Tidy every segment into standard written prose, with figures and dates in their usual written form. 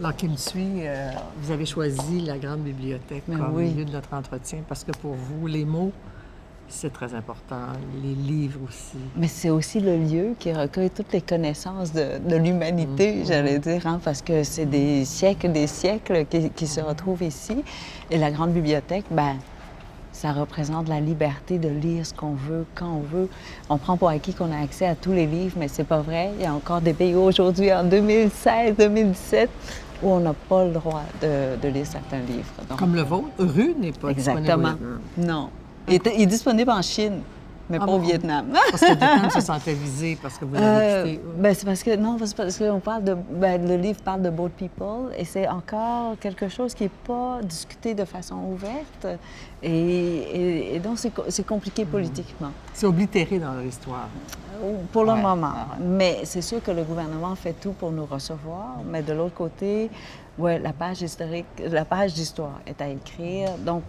Alors, qui me suit, vous avez choisi la grande bibliothèque comme oui. lieu de notre entretien parce que pour vous, les mots, c'est très important. Les livres aussi. Mais c'est aussi le lieu qui recueille toutes les connaissances de l'humanité, j'allais dire, hein, parce que c'est des siècles qui se retrouvent ici. Et la grande bibliothèque, ben, ça représente la liberté de lire ce qu'on veut, quand on veut. On prend pour acquis qu'on a accès à tous les livres, mais c'est pas vrai. Il y a encore des pays aujourd'hui, en 2016, 2017, où on n'a pas le droit de lire certains livres. Donc, Comme le vôtre, Rue n'est pas exactement. disponible. Non. Il est disponible en Chine, mais pas au Vietnam. Parce que le Vietnam se sentait visé parce que vous l'avez quitté. Ben, c'est parce que, non, c'est parce qu'on parle de, ben, le livre parle de boat people et c'est encore quelque chose qui n'est pas discuté de façon ouverte et donc c'est compliqué politiquement. C'est oblitéré dans leur histoire. Pour le moment. Mais c'est sûr que le gouvernement fait tout pour nous recevoir, mais de l'autre côté, ouais, la page historique, la page d'histoire est à écrire, donc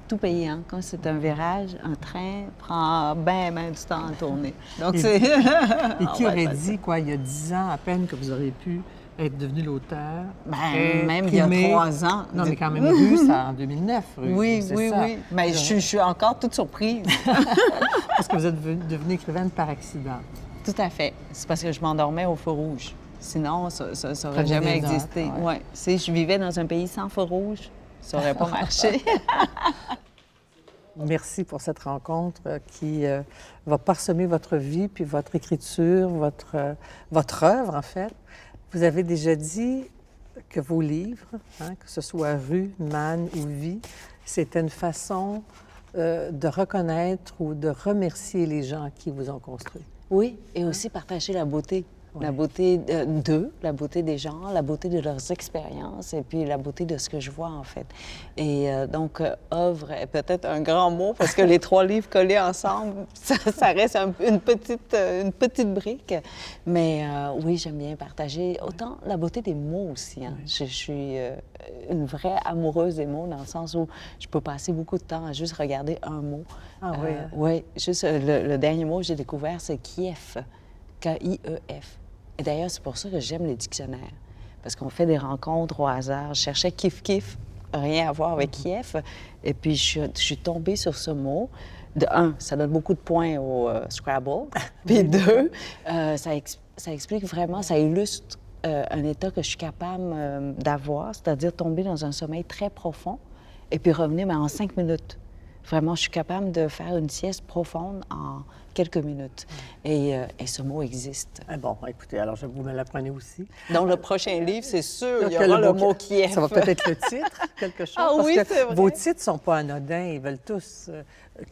tout pays, hein. Quand c'est un virage, un train prend bien du temps à tourner. Donc, c'est... Et qui aurait dit, quoi, il y a 10 ans à peine que vous auriez pu être devenu l'auteur? Ben, même il y a 3 ans. Non, mais quand même, Rue, c'est en 2009, Rue. Oui, c'est oui, ça. oui. Mais je suis encore toute surprise. Parce que vous êtes devenue écrivaine par accident. Tout à fait. C'est parce que je m'endormais au feu rouge. Sinon, ça n'aurait jamais existé. Ouais. Si je vivais dans un pays sans feu rouge, ça n'aurait pas marché. Merci pour cette rencontre qui va parsemer votre vie, puis votre écriture, votre œuvre, en fait. Vous avez déjà dit que vos livres, hein, que ce soit Rue, Man ou Vie, c'était une façon de reconnaître ou de remercier les gens qui vous ont construit. Oui, et aussi partager la beauté. La beauté d'eux, la beauté des gens, la beauté de leurs expériences et puis la beauté de ce que je vois, en fait. Et donc, œuvre est peut-être un grand mot parce que les 3 livres collés ensemble, ça reste une petite brique. Mais oui, j'aime bien partager autant la beauté des mots aussi. Hein. Je suis une vraie amoureuse des mots dans le sens où je peux passer beaucoup de temps à juste regarder un mot. Ah oui? Oui, juste le dernier mot que j'ai découvert, c'est Kiev. K-I-E-F. Et d'ailleurs, c'est pour ça que j'aime les dictionnaires. Parce qu'on fait des rencontres au hasard. Je cherchais kiff-kiff, rien à voir avec Kiev. Et puis, je suis tombée sur ce mot. De un, ça donne beaucoup de points au Scrabble. Puis deux, ça explique vraiment, ça illustre un état que je suis capable d'avoir, c'est-à-dire tomber dans un sommeil très profond et puis revenir, mais en 5 minutes. Vraiment, je suis capable de faire une sieste profonde en quelques minutes. Et ce mot existe. Ah bon, écoutez, alors vous me l'apprenez aussi. Dans le prochain livre, c'est sûr, il y aura le mot Kiev. Ça va peut-être être le titre, quelque chose. Ah parce oui, que c'est vrai. Vos titres ne sont pas anodins. Ils veulent tous,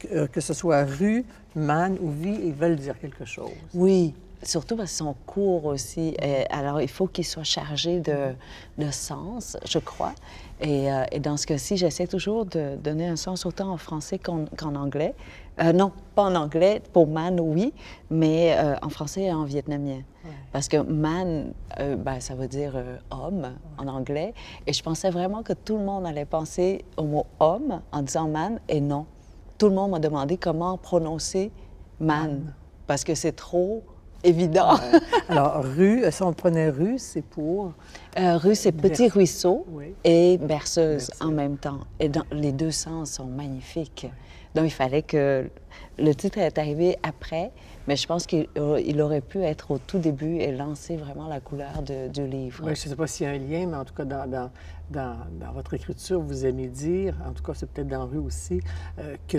que ce soit Rue, Man ou Vie, ils veulent dire quelque chose. Oui, surtout parce qu'ils sont courts aussi. Alors, il faut qu'ils soient chargés de sens, je crois. Et dans ce cas-ci, j'essaie toujours de donner un sens autant en français qu'en anglais. Non, pas en anglais, pour man, oui, mais en français et en vietnamien. Ouais. Parce que man, ben, ça veut dire homme en anglais. Et je pensais vraiment que tout le monde allait penser au mot homme en disant man, et non. Tout le monde m'a demandé comment prononcer man. Parce que c'est trop évident. Alors, Rue, si on prenait Rue, c'est pour... Rue, c'est petit ruisseau et berceuse Berceuse en même temps. Et les deux sens sont magnifiques. Donc, il fallait que... Le titre est arrivé après, mais je pense qu'il aurait pu être au tout début et lancer vraiment la couleur du livre. Oui, je ne sais pas s'il y a un lien, mais en tout cas, dans votre écriture, vous aimez dire, en tout cas, c'est peut-être dans Rue aussi, que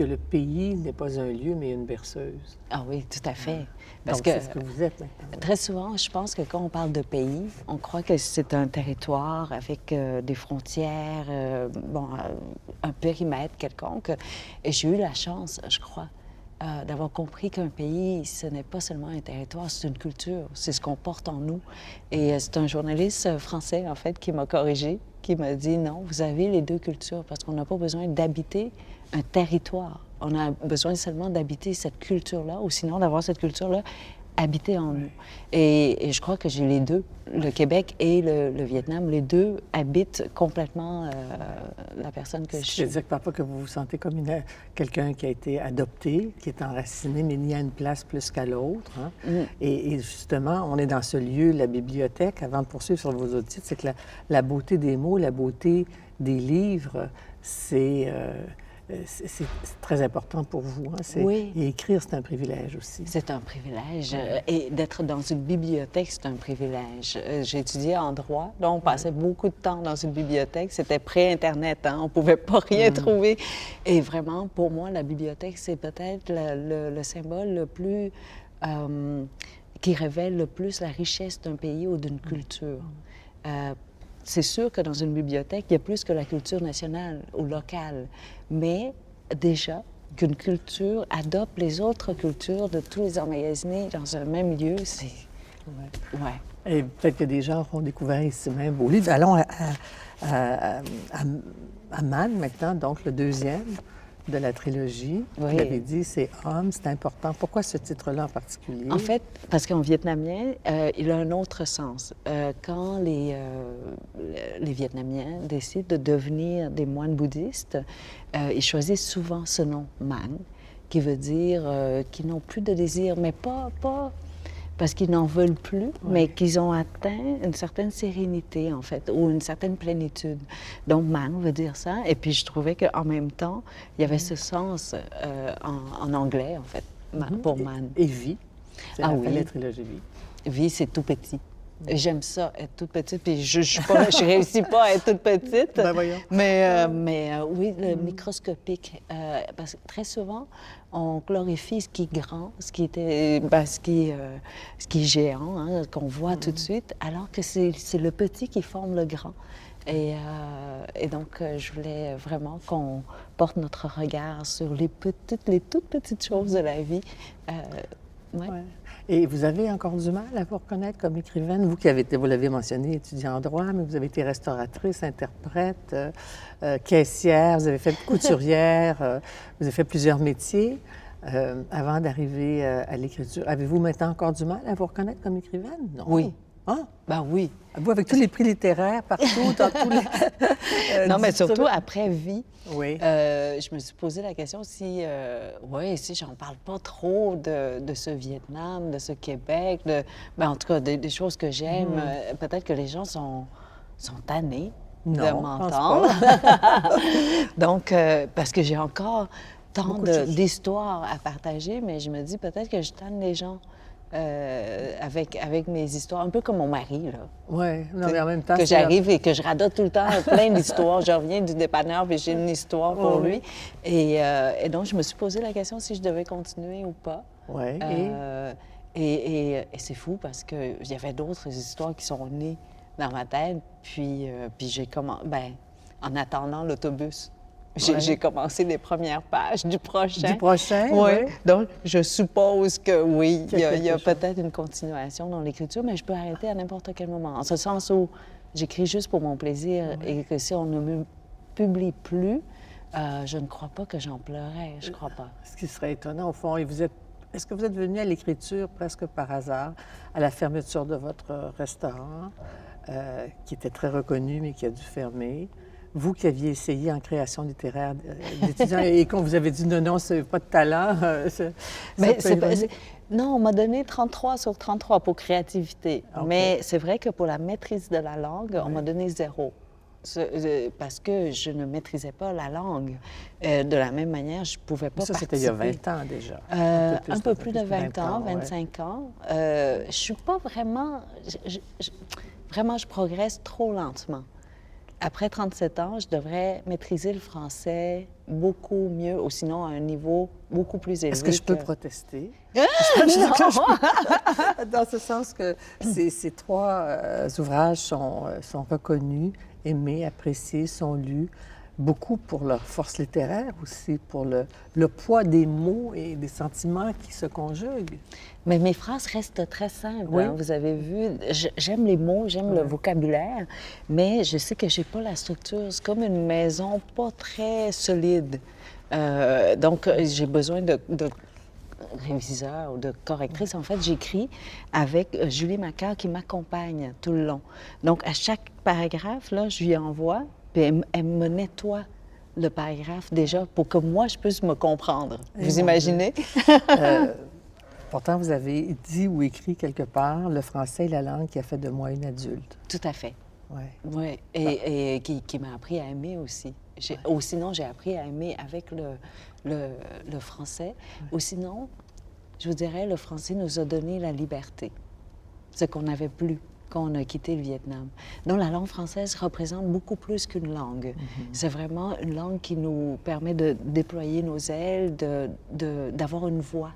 le pays n'est pas un lieu, mais une berceuse. Ah oui, tout à fait. Parce que c'est ce que vous êtes maintenant. Très souvent, je pense que quand on parle de pays, on croit que c'est un territoire avec des frontières, un périmètre quelconque. Et j'ai eu la chance, je crois, d'avoir compris qu'un pays, ce n'est pas seulement un territoire, c'est une culture, c'est ce qu'on porte en nous. Et c'est un journaliste français, en fait, qui m'a corrigé, qui m'a dit, non, vous avez les deux cultures, parce qu'on n'a pas besoin d'habiter un territoire. On a besoin seulement d'habiter cette culture-là, ou sinon d'avoir cette culture-là habiter en nous. Et je crois que j'ai les deux, le Québec et le Vietnam, les deux habitent complètement la personne que je suis. C'est-à-dire que parfois que vous vous sentez comme quelqu'un qui a été adopté, qui est enraciné, mais mis à une place plus qu'à l'autre. Hein? Et justement, on est dans ce lieu, la bibliothèque, avant de poursuivre sur vos autres titres, c'est que la beauté des mots, la beauté des livres, c'est très important pour vous. Hein? Oui. Et écrire, c'est un privilège aussi. C'est un privilège. Et d'être dans une bibliothèque, c'est un privilège. J'ai étudié en droit. Là, on passait beaucoup de temps dans une bibliothèque. C'était pré-Internet. Hein? On ne pouvait pas rien trouver. Et vraiment, pour moi, la bibliothèque, c'est peut-être le symbole le plus... qui révèle le plus la richesse d'un pays ou d'une culture. C'est sûr que dans une bibliothèque, il y a plus que la culture nationale ou locale, mais déjà qu'une culture adopte les autres cultures de tous les emmagasiner dans un même lieu, c'est... Ouais. Et peut-être que des gens auront découvert ici même vos livres. Allons à Man maintenant, donc le deuxième de la trilogie. Oui. Vous l'avez dit, c'est Homme, c'est important. Pourquoi ce titre-là en particulier? En fait, parce qu'en vietnamien, il a un autre sens. Quand les Vietnamiens décident de devenir des moines bouddhistes, ils choisissent souvent ce nom, Man, qui veut dire qu'ils n'ont plus de désir, mais pas parce qu'ils n'en veulent plus, mais qu'ils ont atteint une certaine sérénité, en fait, ou une certaine plénitude. Donc, man veut dire ça. Et puis, je trouvais qu'en même temps, il y avait ce sens en anglais, en fait, pour man. Et vie. C'est la trilogie Vie. Vie, c'est tout petit. J'aime ça, être toute petite, puis je réussis pas à être toute petite. Ben voyons. Mais oui, le microscopique. Parce que très souvent, on glorifie ce qui est grand, ce qui est géant, hein, qu'on voit tout de suite, alors que c'est le petit qui forme le grand. Et donc, je voulais vraiment qu'on porte notre regard sur les toutes petites choses de la vie. Ouais. Et vous avez encore du mal à vous reconnaître comme écrivaine? Vous qui avez été, vous l'avez mentionné, étudiant en droit, mais vous avez été restauratrice, interprète, caissière, vous avez fait couturière, vous avez fait plusieurs métiers avant d'arriver à l'écriture. Avez-vous maintenant encore du mal à vous reconnaître comme écrivaine? Non. Oui. Ah? Ben oui. Vous, avec tous les prix littéraires partout, dans tous les... non, mais surtout après Vie, oui. Je me suis posé la question si j'en parle pas trop de ce Vietnam, de ce Québec, en tout cas, des choses que j'aime. Peut-être que les gens sont tannés de m'entendre. Donc, parce que j'ai encore tant d'histoires à partager, mais je me dis peut-être que je tanne les gens. Avec mes histoires, un peu comme mon mari, là. Oui, mais en même temps... Que j'arrive et que je radote tout le temps plein d'histoires. Je reviens du dépanneur et j'ai une histoire pour lui. Et donc, je me suis posé la question si je devais continuer ou pas. Oui. Et c'est fou parce qu'il y avait d'autres histoires qui sont nées dans ma tête. Puis j'ai commencé... en attendant l'autobus. J'ai commencé les premières pages du prochain. Du prochain, oui. Oui. Donc, je suppose que oui, il y a peut-être une continuation dans l'écriture, mais je peux arrêter à n'importe quel moment. En ce sens où j'écris juste pour mon plaisir et que si on ne me publie plus, je ne crois pas que j'en pleurais. Je crois pas. Ce qui serait étonnant, au fond, est-ce que vous êtes venu à l'écriture presque par hasard, à la fermeture de votre restaurant, qui était très reconnu, mais qui a dû fermer? Vous qui aviez essayé en création littéraire d'étudiants et qu'on vous avait dit non, c'est pas de talent. Non, on m'a donné 33 sur 33 pour créativité. Okay. Mais c'est vrai que pour la maîtrise de la langue, on m'a donné 0. Parce que je ne maîtrisais pas la langue. De la même manière, je ne pouvais pas participer. Ça, c'était il y a 20 ans déjà. Un peu plus de 20 ans, 25 ans. Je ne suis pas vraiment... Vraiment, je progresse trop lentement. Après 37 ans, je devrais maîtriser le français beaucoup mieux, ou sinon à un niveau beaucoup plus élevé. Est-ce que je peux protester? Dans ce sens que ces trois ouvrages sont reconnus, aimés, appréciés, sont lus, beaucoup pour leur force littéraire aussi, pour le poids des mots et des sentiments qui se conjuguent. Mais mes phrases restent très simples. Oui. Hein, vous avez vu, j'aime les mots, j'aime le vocabulaire, mais je sais que j'ai pas la structure. C'est comme une maison pas très solide. Donc, j'ai besoin de réviseur ou de correctrice. En fait, j'écris avec Julie Macar qui m'accompagne tout le long. Donc, à chaque paragraphe, là, je lui envoie, puis elle me nettoie le paragraphe déjà pour que moi, je puisse me comprendre. Vous imaginez? Pourtant, vous avez dit ou écrit quelque part, le français est la langue qui a fait de moi une adulte. Tout à fait. Oui. Oui, et qui m'a appris à aimer aussi. Ou sinon, j'ai appris à aimer avec le français. Ou sinon, je vous dirais, le français nous a donné la liberté, ce qu'on n'avait plus quand on a quitté le Vietnam. Donc, la langue française représente beaucoup plus qu'une langue. C'est vraiment une langue qui nous permet de déployer nos ailes, d'avoir une voix.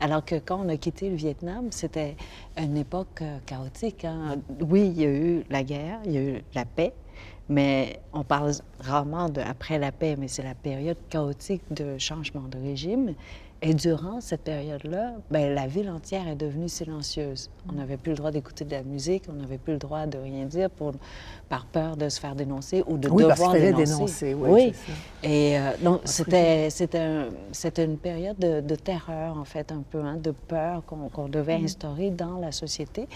Alors que quand on a quitté le Vietnam, c'était une époque chaotique, hein? Oui, il y a eu la guerre, il y a eu la paix, mais on parle rarement après la paix, mais c'est la période chaotique de changement de régime. Et durant cette période-là, bien, la ville entière est devenue silencieuse. On n'avait plus le droit d'écouter de la musique, on n'avait plus le droit de rien dire par peur de se faire dénoncer ou de devoir dénoncer. Oui. Et donc, c'était une période de terreur, en fait, un peu, hein, de peur qu'on devait instaurer dans la société.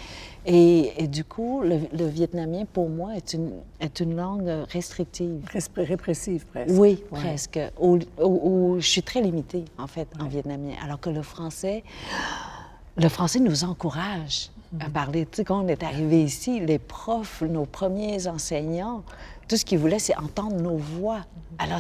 Et du coup, le vietnamien, pour moi, est une langue restrictive. Répressive, presque. Oui, presque. Où je suis très limitée, en fait, en vietnamien. Alors que le français nous encourage à parler. Tu sais, quand on est arrivé ici, les profs, nos premiers enseignants, tout ce qu'ils voulaient, c'est entendre nos voix. Alors,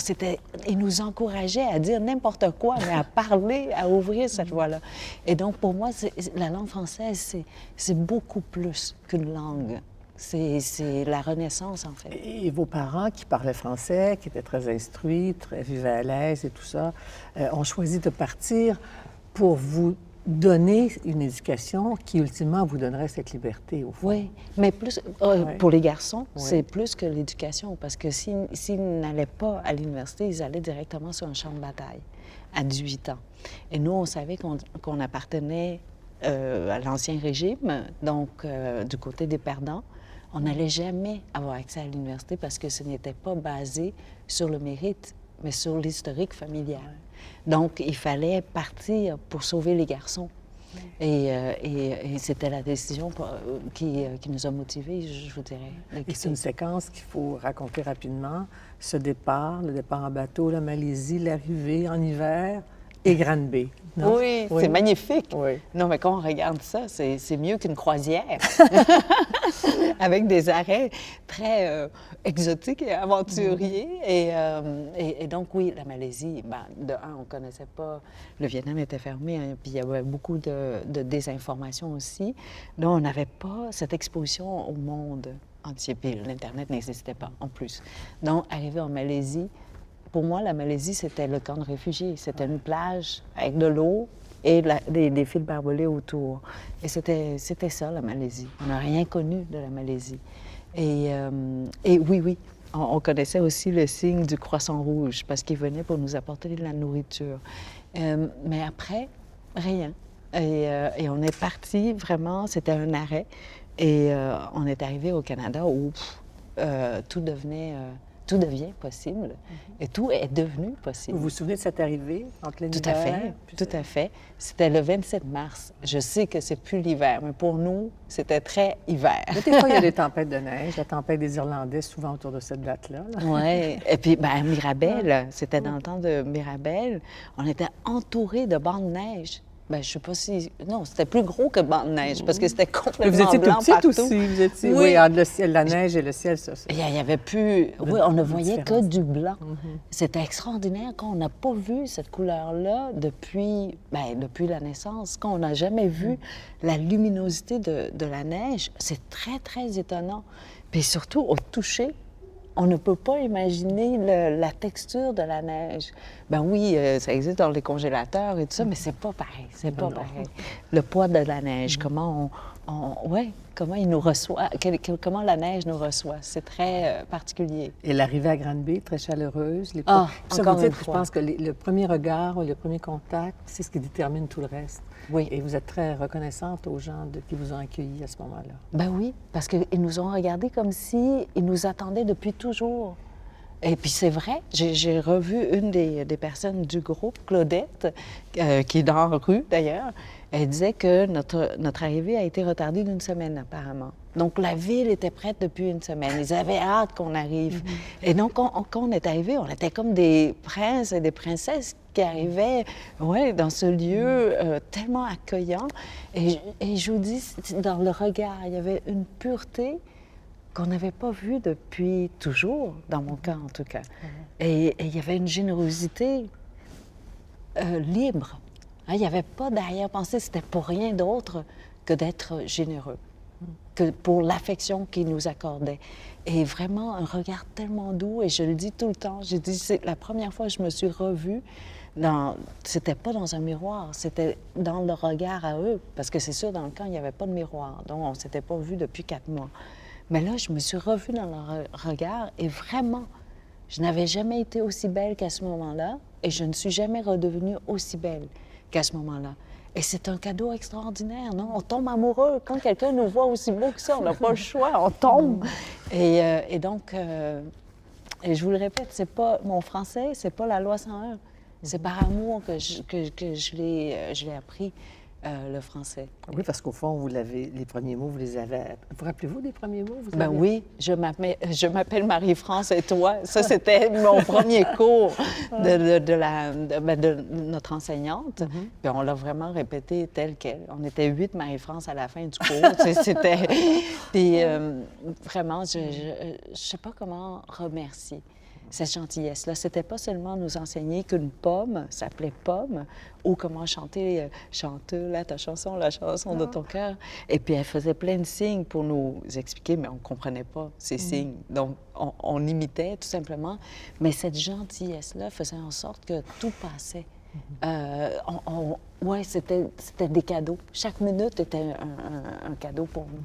ils nous encourageaient à dire n'importe quoi, mais à parler, à ouvrir cette voie-là. Et donc, pour moi, la langue française, c'est beaucoup plus qu'une langue. C'est la Renaissance, en fait. Et vos parents qui parlaient français, qui étaient très instruits, vivaient à l'aise et tout ça, ont choisi de partir pour vous donner une éducation qui, ultimement, vous donnerait cette liberté, au fond. Oui, mais plus pour les garçons, c'est plus que l'éducation, parce que s'ils n'allaient pas à l'université, ils allaient directement sur un champ de bataille à 18 ans. Et nous, on savait qu'on appartenait à l'Ancien Régime, donc du côté des perdants. On n'allait jamais avoir accès à l'université parce que ce n'était pas basé sur le mérite, mais sur l'historique familial. Donc, il fallait partir pour sauver les garçons. Et c'était la décision qui nous a motivés, je vous dirais. Et c'est une séquence qu'il faut raconter rapidement. Ce départ, le départ en bateau, la Malaisie, l'arrivée en hiver et Granby. Non? Oui, c'est magnifique. Oui. Non, mais quand on regarde ça, c'est mieux qu'une croisière. Avec des arrêts très exotiques et aventuriers. Et donc, oui, la Malaisie, ben, de un, on ne connaissait pas. Le Vietnam était fermé, hein, puis il y avait beaucoup de désinformation aussi. Donc, on n'avait pas cette exposition au monde entier. Puis l'Internet n'existait pas, en plus. Donc, arriver en Malaisie, pour moi, la Malaisie, c'était le camp de réfugiés. C'était une plage avec de l'eau et des fils barbelés autour. Et c'était ça, la Malaisie. On n'a rien connu de la Malaisie. Et oui, on connaissait aussi le signe du croissant rouge parce qu'il venait pour nous apporter de la nourriture. Mais après, rien. Et on est parti vraiment, c'était un arrêt. Et on est arrivé au Canada où tout devient possible et tout est devenu possible. Vous vous souvenez de cette arrivée entre l'hiver? Tout à fait, tout à fait. C'était le 27 mars. Je sais que c'est plus l'hiver, mais pour nous, c'était très hiver. Mais des fois, il y a des tempêtes de neige, la tempête des Irlandais, souvent autour de cette date-là. Oui. Et puis, bien, Mirabel, c'était dans le temps de Mirabel, on était entourés de bancs de neige. Bien, je sais pas si... Non, c'était plus gros que banc de neige, parce que c'était complètement blanc partout. Vous étiez tout petite aussi, vous étiez... Oui, entre le ciel, la neige et le ciel, ça. Il n'y avait plus... Oui, on ne voyait que du blanc. C'était extraordinaire quand on n'a pas vu cette couleur-là depuis la naissance, quand on n'a jamais vu la luminosité de la neige. C'est très, très étonnant. Puis surtout, au toucher, on ne peut pas imaginer la texture de la neige. Ben oui, ça existe dans les congélateurs et tout ça, mais c'est pas pareil, c'est pas pareil. Le poids de la neige, comment comment il nous reçoit, comment la neige nous reçoit, c'est très particulier. Et l'arrivée à Granby, très chaleureuse. Encore une fois. Je pense que le premier regard, le premier contact, c'est ce qui détermine tout le reste. Oui. Et vous êtes très reconnaissante aux gens qui vous ont accueillis à ce moment-là. Ben oui, parce qu'ils nous ont regardés comme si ils nous attendaient depuis toujours. Et puis c'est vrai, j'ai revu une des personnes du groupe, Claudette, qui est dans la rue d'ailleurs. Elle disait que notre arrivée a été retardée d'une semaine apparemment. Donc la ville était prête depuis une semaine. Ils avaient hâte qu'on arrive. Et donc quand on est arrivé, on était comme des princes et des princesses qui arrivaient dans ce lieu tellement accueillant. Et je vous dis, dans le regard, il y avait une pureté qu'on n'avait pas vu depuis toujours, dans mon cas en tout cas. Et il y avait une générosité libre. Hein, il n'y avait pas d'arrière-pensée, c'était pour rien d'autre que d'être généreux, que pour l'affection qu'ils nous accordaient. Et vraiment un regard tellement doux, et je le dis tout le temps, j'ai dit, c'est la première fois que je me suis revue c'était pas dans un miroir, c'était dans le regard à eux, parce que c'est sûr, dans le camp, il n'y avait pas de miroir, donc on ne s'était pas vu depuis 4 mois. Mais là, je me suis revue dans leur regard et vraiment, je n'avais jamais été aussi belle qu'à ce moment-là et je ne suis jamais redevenue aussi belle qu'à ce moment-là. Et c'est un cadeau extraordinaire, non? On tombe amoureux. Quand quelqu'un nous voit aussi beau que ça, on n'a pas le choix, on tombe. Et donc, et je vous le répète, c'est pas mon français, c'est pas la loi 101. C'est par amour que je l'ai appris. Le français. Oui, parce qu'au fond, les premiers mots, vous les avez... Vous rappelez-vous des premiers mots? Oui, je m'appelle Marie-France et toi. Ça, c'était mon premier cours de notre enseignante. Puis on l'a vraiment répété tel quel. On était 8 Marie-France à la fin du cours. C'était... Puis vraiment, je ne sais pas comment remercier cette gentillesse-là. C'était pas seulement nous enseigner qu'une pomme s'appelait pomme ou comment chanter chante là ta chanson, la chanson de ton cœur. Et puis elle faisait plein de signes pour nous expliquer, mais on comprenait pas ces signes. Donc on imitait tout simplement. Mais cette gentillesse-là faisait en sorte que tout passait. C'était des cadeaux. Chaque minute était un cadeau pour nous.